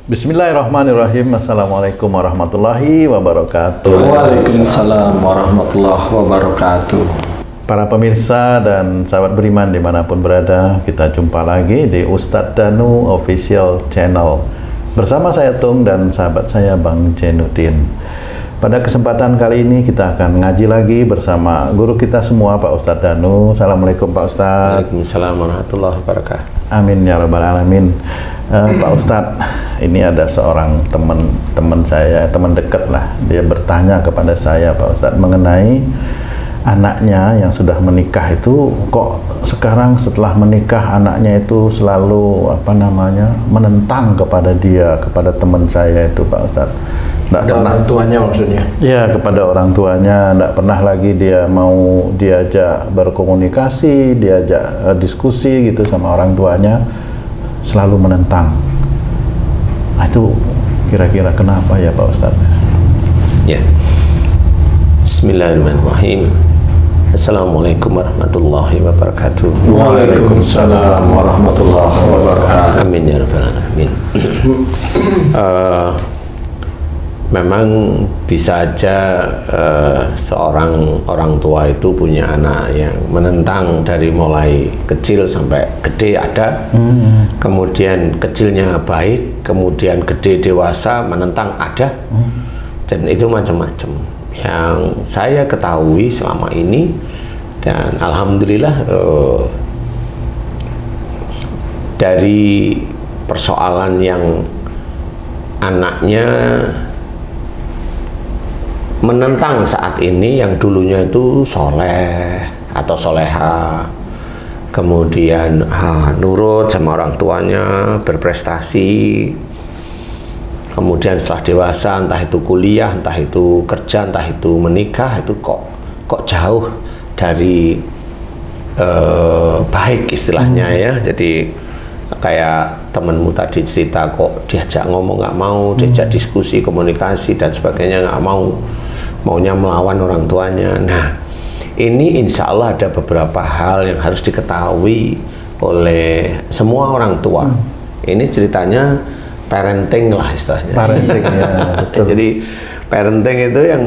Bismillahirrahmanirrahim. Assalamualaikum warahmatullahi wabarakatuh. Waalaikumsalam warahmatullahi wabarakatuh. Para pemirsa dan sahabat beriman dimanapun berada, kita jumpa lagi di Ustadz Danu Official Channel bersama saya Tung dan sahabat saya Bang Jainuddin. Pada kesempatan kali ini kita akan ngaji lagi bersama guru kita semua, Pak Ustadz Danu. Assalamualaikum Pak Ustadz. Waalaikumsalam warahmatullahi wabarakatuh. Amin ya rabbal alamin. Pak Ustadz, ini ada seorang teman saya, teman dekat lah. Dia bertanya kepada saya, Pak Ustadz, mengenai anaknya yang sudah menikah itu, kok sekarang setelah menikah anaknya itu selalu menentang kepada dia, kepada teman saya itu, Pak Ustadz. Orang tuanya maksudnya? Ya, kepada orang tuanya. Tidak pernah lagi dia mau diajak berkomunikasi, diajak diskusi gitu sama orang tuanya, selalu menentang. Nah, itu kira-kira kenapa ya Pak Ustadz? Ya. Bismillahirrahmanirrahim. Assalamualaikum warahmatullahi wabarakatuh. Waalaikumsalam warahmatullahi wabarakatuh. Amin ya rabbal alamin. Memang bisa aja seorang orang tua itu punya anak yang menentang dari mulai kecil sampai gede ada, kemudian kecilnya baik, kemudian gede dewasa menentang ada, dan itu macam-macam. Yang saya ketahui selama ini, dan alhamdulillah dari persoalan yang anaknya menentang saat ini, yang dulunya itu soleh atau soleha, kemudian nurut sama orang tuanya, berprestasi, kemudian setelah dewasa, entah itu kuliah, entah itu kerja, entah itu menikah, itu kok jauh dari baik istilahnya ya. Jadi kayak temenmu tadi cerita, kok diajak ngomong nggak mau, diajak diskusi, komunikasi dan sebagainya nggak mau, maunya melawan orang tuanya. Nah, ini insya Allah ada beberapa hal yang harus diketahui oleh semua orang tua. Ini ceritanya parenting lah istilahnya. Parenting ya, betul. Jadi parenting itu yang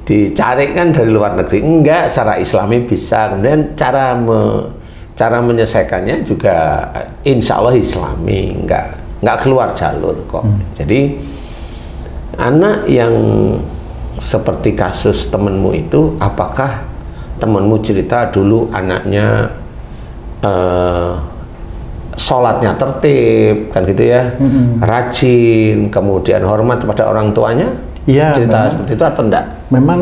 dicarikan dari luar negeri, enggak, secara Islami bisa. Kemudian cara menyelesaikannya juga insya Allah Islami, enggak keluar jalur kok. Jadi anak yang seperti kasus temenmu itu, apakah temenmu cerita dulu anaknya sholatnya tertib kan gitu ya, rajin, kemudian hormat kepada orang tuanya? Iya, cerita memang, seperti itu atau enggak? Memang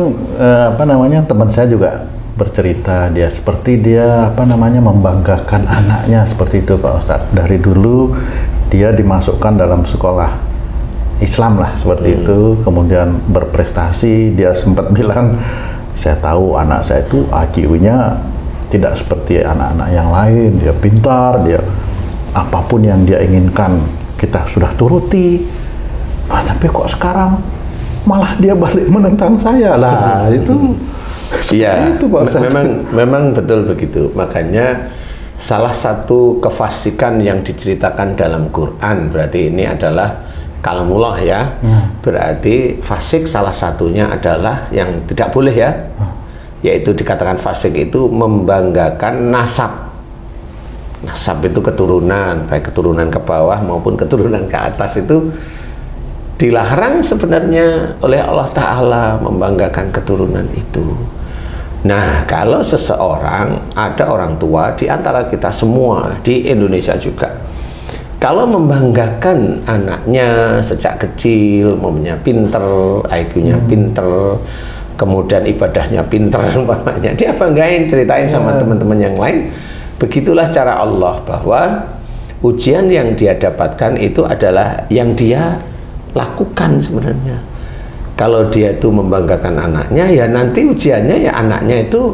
teman saya juga bercerita, dia seperti dia membanggakan anaknya seperti itu Pak Ustadz. Dari dulu dia dimasukkan dalam sekolah Islam lah seperti itu, kemudian berprestasi. Dia sempat bilang, saya tahu anak saya itu IQ-nya tidak seperti anak-anak yang lain, dia pintar, dia apapun yang dia inginkan kita sudah turuti. Tapi kok sekarang malah dia balik menentang saya lah. Itu iya, itu Pak Ustadz. memang betul begitu. Makanya salah satu kefasikan yang diceritakan dalam Quran, berarti ini adalah kalamullah ya. Berarti fasik salah satunya adalah yang tidak boleh ya, yaitu dikatakan fasik itu membanggakan nasab. Nasab itu keturunan, baik keturunan ke bawah maupun keturunan ke atas, itu dilarang sebenarnya oleh Allah Ta'ala membanggakan keturunan itu. Nah, kalau seseorang, ada orang tua di antara kita semua di Indonesia juga, kalau membanggakan anaknya sejak kecil, maunya pinter, IQ-nya pinter, kemudian ibadahnya pinter, umpamanya, dia banggain, ceritain sama teman-teman yang lain. Begitulah cara Allah, bahwa ujian yang dia dapatkan itu adalah yang dia lakukan sebenarnya. Kalau dia itu membanggakan anaknya, ya nanti ujiannya ya anaknya itu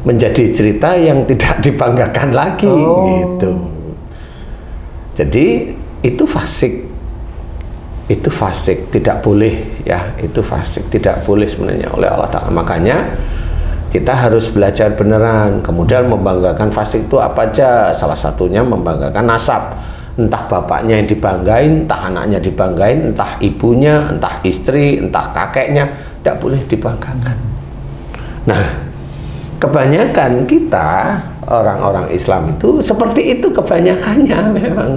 menjadi cerita yang tidak dibanggakan lagi, gitu. Jadi itu fasik, tidak boleh ya, itu fasik, tidak boleh sebenarnya oleh Allah Ta'ala. Makanya kita harus belajar beneran. Kemudian membanggakan fasik itu apa aja? Salah satunya membanggakan nasab. entah bapaknya yang dibanggain, entah anaknya dibanggain, entah ibunya, entah istri, entah kakeknya, tidak boleh dibanggakan. Nah, kebanyakan kita orang-orang Islam itu seperti itu kebanyakannya memang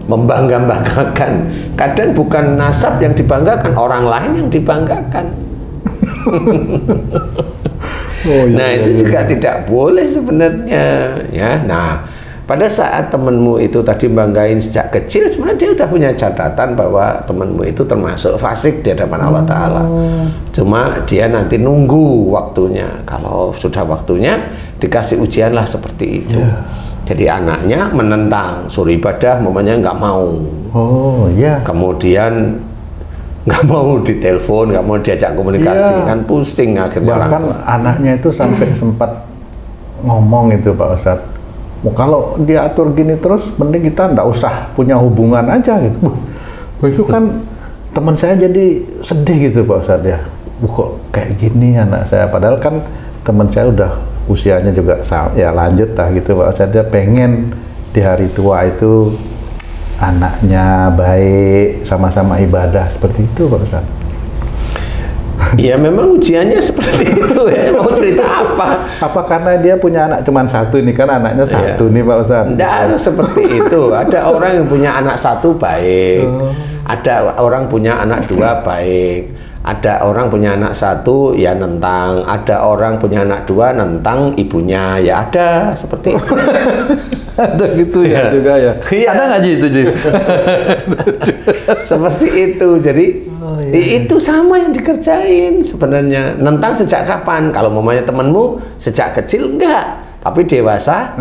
membangga-banggakan. Kadang bukan nasab yang dibanggakan, orang lain yang dibanggakan. Nah, itu juga tidak boleh sebenarnya ya. Nah, pada saat temenmu itu tadi banggain sejak kecil, sebenarnya dia udah punya catatan bahwa temenmu itu termasuk fasik di hadapan Allah Ta'ala. Cuma dia nanti nunggu waktunya. Kalau sudah waktunya, dikasih ujianlah seperti itu. Jadi anaknya menentang, suruh ibadah, mamanya nggak mau. Kemudian nggak mau ditelepon, nggak mau diajak komunikasi, kan pusing akhirnya. Bahkan anaknya itu sampai sempat ngomong itu Pak Ustadz, kalau dia atur gini terus, mending kita nggak usah punya hubungan aja gitu. Itu kan teman saya jadi sedih gitu Pak Ustadz ya. Kok kayak gini anak saya, padahal kan teman saya udah usianya juga ya lanjut lah gitu Pak Ustadz. Dia pengen di hari tua itu anaknya baik, sama-sama ibadah seperti itu Pak Ustadz. Ya memang ujiannya seperti itu ya. Mau cerita apa? Apa karena dia punya anak cuma satu nih, kan anaknya satu nih Pak Ustadz? Tidak harus seperti itu. Ada orang yang punya anak satu baik, ada orang punya anak dua baik, ada orang punya anak satu ya nentang, ada orang punya anak dua nentang ibunya, ya ada seperti itu. Ada gitu ya juga ya. Ada nggak Ji itu Ji? Seperti itu. Jadi itu sama yang dikerjain sebenarnya. Nentang sejak kapan? Kalau mamanya temenmu sejak kecil enggak, tapi dewasa,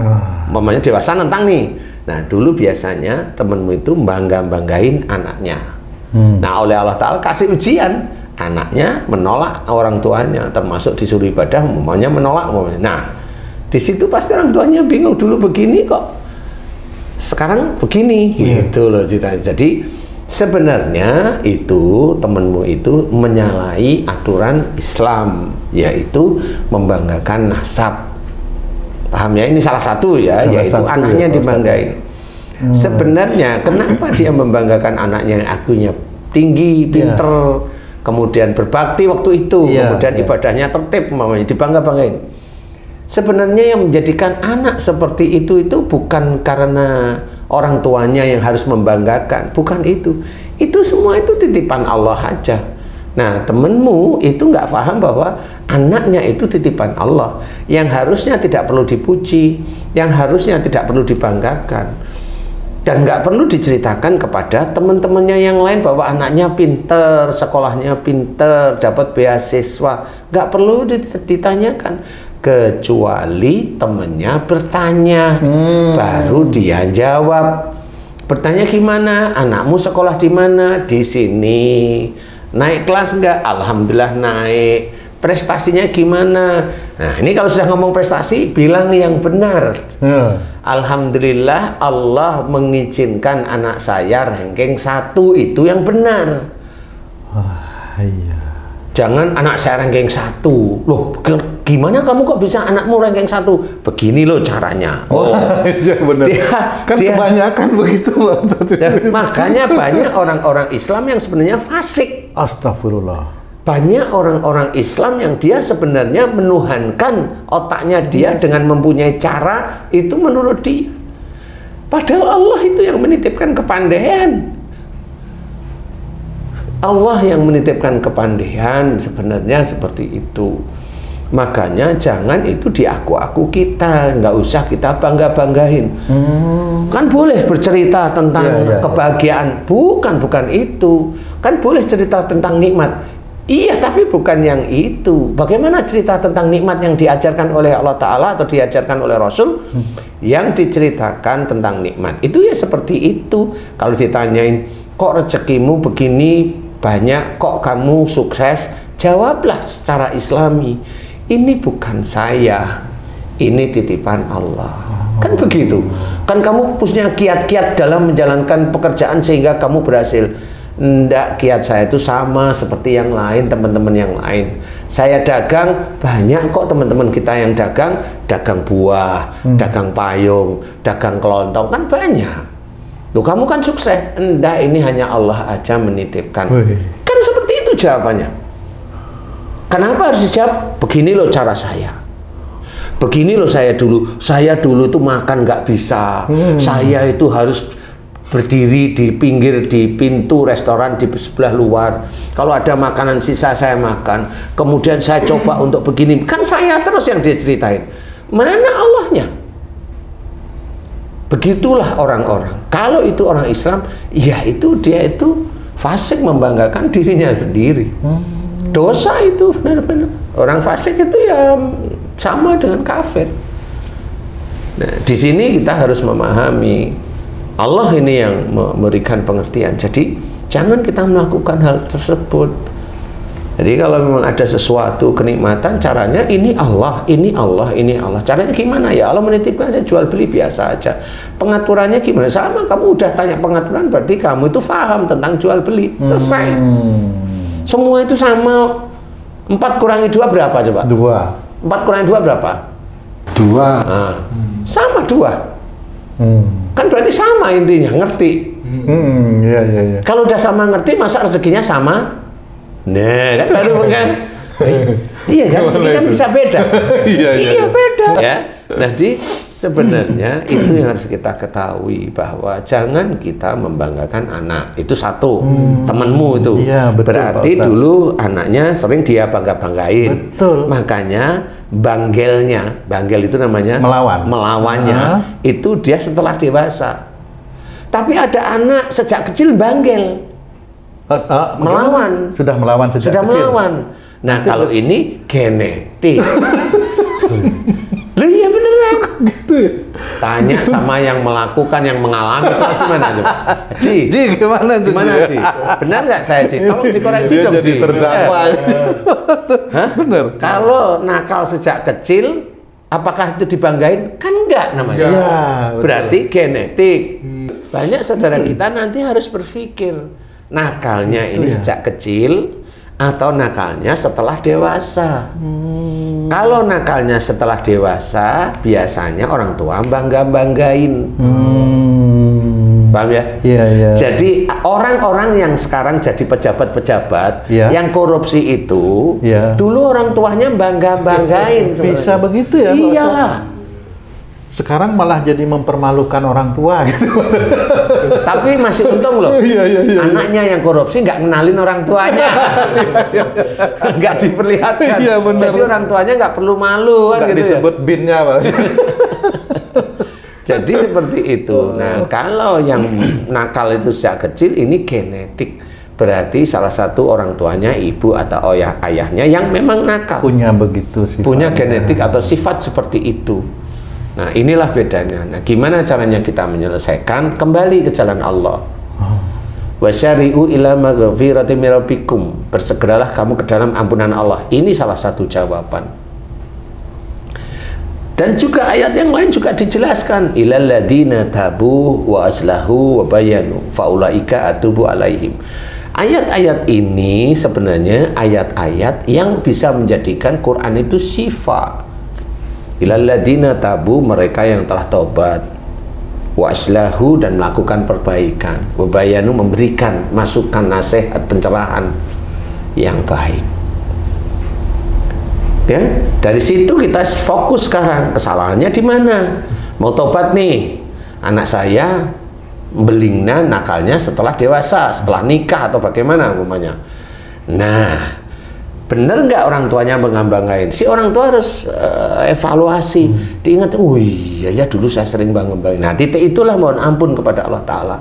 mamanya dewasa nentang nih. Nah dulu biasanya temenmu itu banggain anaknya. Nah oleh Allah Ta'ala kasih ujian, anaknya menolak orang tuanya, termasuk disuruh ibadah, mamanya menolak. Nah di situ pasti orang tuanya bingung, dulu begini kok sekarang begini, gitu loh ceritanya. Jadi sebenarnya itu temenmu itu menyalahi aturan Islam, yaitu membanggakan nasab. Paham ya? Ini salah satu ya, yaitu anaknya dibanggain. Sebenarnya kenapa dia membanggakan anaknya yang akunya tinggi, pinter, kemudian berbakti waktu itu, kemudian ibadahnya tertib, mamanya dibangga-banggain. Sebenarnya yang menjadikan anak seperti itu bukan karena orang tuanya yang harus membanggakan, bukan itu. Itu semua itu titipan Allah aja. Nah, temenmu itu nggak paham bahwa anaknya itu titipan Allah, yang harusnya tidak perlu dipuji, yang harusnya tidak perlu dibanggakan, dan nggak perlu diceritakan kepada teman-temannya yang lain bahwa anaknya pinter, sekolahnya pinter, dapat beasiswa. Nggak perlu ditanyakan. Kecuali temennya bertanya, baru dia jawab. Bertanya gimana? Anakmu sekolah di mana? Di sini. Naik kelas enggak? Alhamdulillah naik. Prestasinya gimana? Nah ini kalau sudah ngomong prestasi, bilang yang benar. Alhamdulillah Allah mengizinkan anak saya ranking 1, itu yang benar. Jangan anak saya ranking 1. Loh, gimana kamu kok bisa anakmu ranking 1? Begini loh caranya. Iya benar. Dia kebanyakan begitu. Makanya banyak orang-orang Islam yang sebenarnya fasik. Astagfirullah. Banyak orang-orang Islam yang dia sebenarnya menuhankan otaknya dia dengan mempunyai cara itu menurut dia. Padahal Allah itu yang menitipkan kepandaian. Allah yang menitipkan kepandaian sebenarnya seperti itu. Makanya jangan itu diaku-aku kita, nggak usah kita bangga-banggain. Kan boleh bercerita tentang kebahagiaan, bukan itu. Kan boleh cerita tentang nikmat. Iya, tapi bukan yang itu. Bagaimana cerita tentang nikmat yang diajarkan oleh Allah Ta'ala atau diajarkan oleh Rasul? Yang diceritakan tentang nikmat itu ya seperti itu. Kalau ditanyain, kok rezekimu begini banyak, kok kamu sukses, jawablah secara Islami, ini bukan saya, ini titipan Allah. Kan begitu. Kan kamu punya kiat-kiat dalam menjalankan pekerjaan sehingga kamu berhasil. Enggak, kiat saya itu sama seperti yang lain, teman-teman yang lain. Saya dagang, banyak kok teman-teman kita yang dagang buah, dagang payung, dagang kelontong, kan banyak. Loh kamu kan sukses. Enggak, ini hanya Allah aja menitipkan. Wih. Kan seperti itu jawabannya. Kenapa harus dijawab? Begini loh cara saya. Begini loh saya dulu tuh makan nggak bisa. Saya itu harus berdiri di pinggir di pintu restoran di sebelah luar. Kalau ada makanan sisa saya makan. Kemudian saya coba untuk begini. Kan saya terus yang dia ceritain. Mana Allahnya? Begitulah orang-orang. Kalau itu orang Islam, ya itu dia itu fasik membanggakan dirinya sendiri. Dosa itu benar-benar. Orang fasik itu ya sama dengan kafir. Nah, di sini kita harus memahami Allah ini yang memberikan pengertian. Jadi jangan kita melakukan hal tersebut. Jadi kalau memang ada sesuatu kenikmatan, caranya ini Allah, ini Allah, ini Allah. Caranya gimana? Ya Allah menitipkan, saya jual beli biasa aja. Pengaturannya gimana? Sama, kamu udah tanya pengaturan, berarti kamu itu paham tentang jual beli. Selesai. Semua itu sama. 4 kurangi 2 berapa coba? 2. 4 kurangi 2 berapa? 2. Nah, sama 2. Kan berarti sama intinya, ngerti. Iya. Kalau udah sama ngerti, masa rezekinya sama? Nah, kan baru kan? Iya kan, rezeki kan bisa beda. Iya beda. Ya, jadi sebenarnya itu yang harus kita ketahui, bahwa jangan kita membanggakan anak. Itu satu, temanmu itu. Iya, betul, berarti Pak. dulu anaknya sering dia bangga-banggain. Betul. Makanya banggel itu namanya melawannya. Itu dia setelah dewasa. Tapi ada anak sejak kecil banggel. Melawan. Sudah melawan sejak Sudah kecil. melawan. Nah, kalau ini genetik. Loh iya beneran. Gitu ya? Tanya sama yang melakukan, yang mengalami, coba gimana coba? Ji, Gimana tuh? gimana Ji? Benar nggak saya Ji? Tolong dikoreksi Dia dong jadi Ji. terdakwa. Hah? Bener. Kalau nakal sejak kecil, apakah itu dibanggain? Kan enggak namanya. Ya, betul. Berarti genetik. Banyak saudara kita nanti harus berpikir, nakalnya ini sejak kecil atau nakalnya setelah dewasa. Kalau nakalnya setelah dewasa, biasanya orang tua bangga-banggain. Paham ya? Iya. Jadi orang-orang yang sekarang jadi pejabat-pejabat, Iya. yang korupsi itu, Iya. dulu orang tuanya bangga-banggain. Bisa sebenarnya. begitu ya? Pak Iyalah. Sekarang malah jadi mempermalukan orang tua gitu. Tapi masih untung loh. Iya. Anaknya yang korupsi nggak kenalin orang tuanya. Nggak diperlihatkan. Iya, benar. Jadi orang tuanya nggak perlu malu kan Nggak gitu disebut ya. binnya, Pak. Jadi seperti itu. Nah, kalau yang nakal itu sejak kecil ini genetik. Berarti salah satu orang tuanya, ibu atau ayahnya yang memang nakal. Punya begitu sih. Punya genetik atau sifat seperti itu. Nah, inilah bedanya. Nah, gimana caranya kita menyelesaikan? Kembali ke jalan Allah. Wasyari'u ila maghfirati min rabbikum. Bersegeralah kamu ke dalam ampunan Allah. Ini salah satu jawaban. Dan juga ayat yang lain juga dijelaskan, ilal ladzina tabu wa aslahu wa bayanu faulaika atubu alaihim. Ayat-ayat ini sebenarnya ayat-ayat yang bisa menjadikan Quran itu syifa. Ilal ladzina tabu, mereka yang telah taubat, wa aslahu, dan melakukan perbaikan, wa bayanu, memberikan masukan, nasihat, pencerahan yang baik. Ya, dari situ kita fokus sekarang, kesalahannya di mana? Mau tobat nih, anak saya belingna nakalnya setelah dewasa, setelah nikah atau bagaimana umpamanya. Nah, bener nggak orang tuanya bangga-banggain? Si orang tua harus evaluasi, diingat, oh iya ya dulu saya sering bangga-banggain. Nah, titik itulah mohon ampun kepada Allah Ta'ala.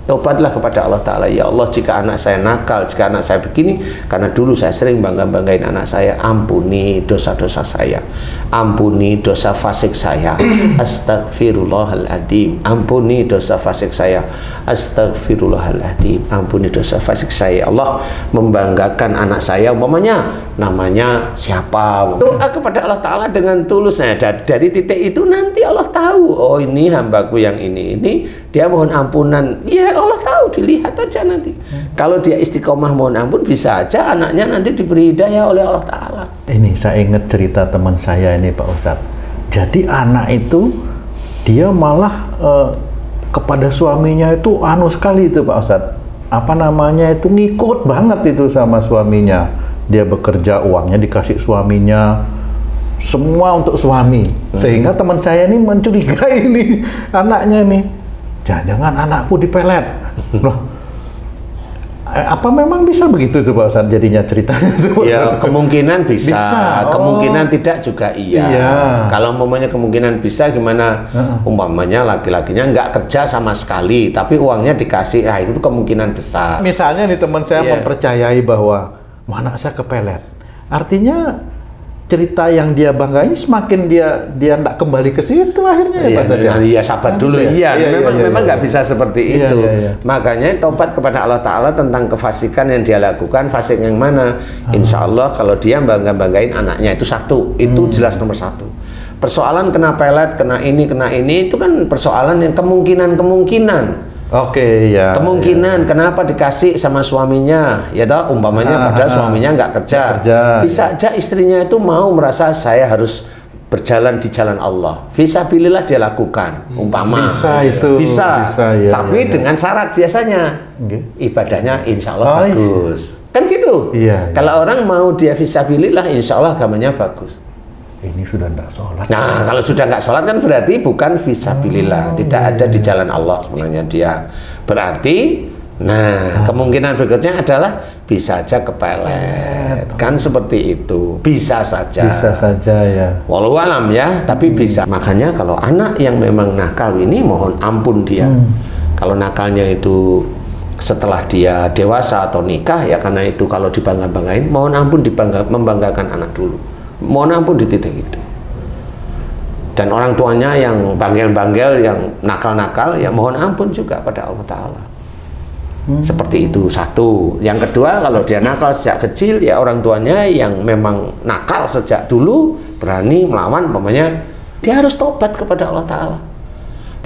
Taubatlah kepada Allah Ta'ala. Ya Allah, jika anak saya nakal, jika anak saya begini, karena dulu saya sering bangga-banggain anak saya, ampuni dosa-dosa saya, ampuni dosa fasik saya, astagfirullahaladzim, ampuni dosa fasik saya, astagfirullahaladzim, ampuni dosa fasik saya. Allah membanggakan anak saya, umpamanya namanya siapa, doa kepada Allah Ta'ala dengan tulusnya. Dari titik itu nanti Allah tahu, oh ini hambaku yang ini dia mohon ampunan. Ya Allah tahu, dilihat aja nanti. Kalau dia istiqomah mohon ampun, bisa aja anaknya nanti diberi hidayah oleh Allah Ta'ala. Ini saya ingat cerita teman saya ini Pak Ustadz. Jadi anak itu dia malah kepada suaminya itu anu sekali itu Pak Ustadz. Apa namanya itu ngikut banget itu sama suaminya. Dia bekerja, uangnya dikasih suaminya, semua untuk suami. Sehingga teman saya ini mencurigai nih anaknya nih. Jangan-jangan anakku dipelet. Loh, apa memang bisa begitu tuh Pak Ustadz jadinya ceritanya tuh Pak Ya Ustadz? kemungkinan bisa, Bisa. kemungkinan tidak juga iya. Iya. Kalau umpamanya kemungkinan bisa gimana? Umpamanya laki-lakinya nggak kerja sama sekali, tapi uangnya dikasih, nah itu kemungkinan besar. Misalnya nih teman saya Iya. mempercayai bahwa mana saya kepelet. Artinya cerita yang dia banggain semakin dia nggak kembali ke situ akhirnya ya Pak Ustadz. Iya, sabar dulu. Iya, Memang nggak bisa seperti Iya, itu. iya, iya. Makanya taubat kepada Allah Ta'ala tentang kefasikan yang dia lakukan, fasik yang mana? Insya Allah kalau dia banggain anaknya itu satu, itu jelas nomor satu. Persoalan kena pelet, kena ini itu kan persoalan yang kemungkinan. Oke, ya. Kemungkinan kenapa dikasih sama suaminya, ya toh umpamanya padahal suaminya nggak kerja. Bisa aja istrinya itu mau merasa saya harus berjalan di jalan Allah. Fisabilillah dia lakukan, umpama. Bisa itu. Bisa. Ya, tapi ya. dengan syarat biasanya ibadahnya insya Allah bagus. Kan gitu. Iya, iya. Kalau orang mau dia fisabilillah, insya Allah agamanya bagus. Ini sudah tidak sholat. Nah, kalau sudah nggak sholat kan berarti bukan fisabilillah, tidak ada di jalan Allah sebenarnya dia. Berarti, nah kemungkinan berikutnya adalah bisa aja kepelet, kan seperti itu, bisa saja. Bisa saja ya. Walau alam ya, tapi bisa. Makanya kalau anak yang memang nakal ini mohon ampun dia. Kalau nakalnya itu setelah dia dewasa atau nikah ya karena itu kalau dibangga-banggain, mohon ampun membanggakan anak dulu. Mohon ampun di titik itu. Dan orang tuanya yang banggel-banggel, yang nakal-nakal, ya mohon ampun juga pada Allah Ta'ala. Seperti itu satu. Yang kedua, kalau dia nakal sejak kecil, ya orang tuanya yang memang nakal sejak dulu, berani melawan, umpamanya dia harus tobat kepada Allah Ta'ala.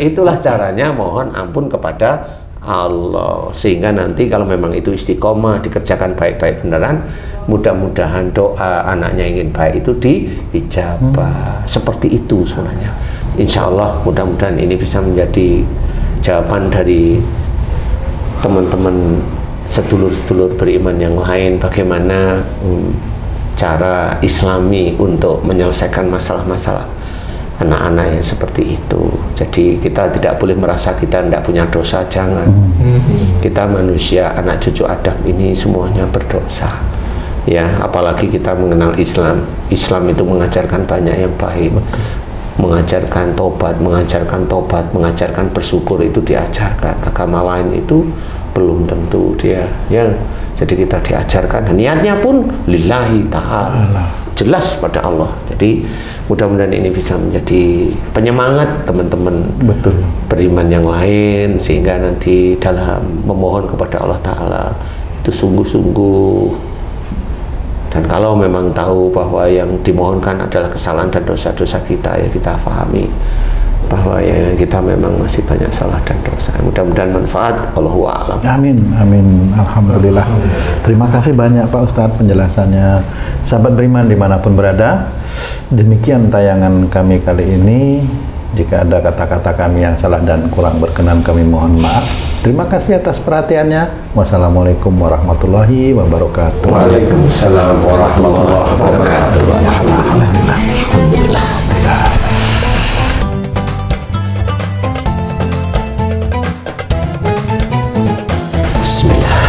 Itulah caranya mohon ampun kepada Allah, sehingga nanti kalau memang itu istiqomah dikerjakan baik-baik beneran, mudah-mudahan doa anaknya ingin baik itu diijabah. Seperti itu sebenarnya. Insya Allah mudah-mudahan ini bisa menjadi jawaban dari teman-teman sedulur-sedulur beriman yang lain, bagaimana cara Islami untuk menyelesaikan masalah-masalah anak-anak yang seperti itu. Jadi kita tidak boleh merasa kita tidak punya dosa, jangan. Kita manusia, anak cucu Adam ini semuanya berdosa. Ya, apalagi kita mengenal Islam. Islam itu mengajarkan banyak yang baik. Mengajarkan tobat, mengajarkan bersyukur itu diajarkan. Agama lain itu belum tentu dia. Ya, jadi kita diajarkan dan niatnya pun lillahi ta'ala. Jelas pada Allah. Jadi mudah-mudahan ini bisa menjadi penyemangat teman-teman beriman yang lain, sehingga nanti dalam memohon kepada Allah Ta'ala itu sungguh-sungguh. Dan kalau memang tahu bahwa yang dimohonkan adalah kesalahan dan dosa-dosa kita, ya kita pahami bahwa ya kita memang masih banyak salah dan dosa. Mudah-mudahan manfaat. Allahu a'lam. Amin, amin. Alhamdulillah. Terima kasih banyak Pak Ustadz penjelasannya. Sahabat beriman dimanapun berada, demikian tayangan kami kali ini. Jika ada kata-kata kami yang salah dan kurang berkenan, kami mohon maaf. Terima kasih atas perhatiannya. Wassalamualaikum warahmatullahi wabarakatuh. Waalaikumsalam warahmatullahi wabarakatuh. Alhamdulillah. Bismillah.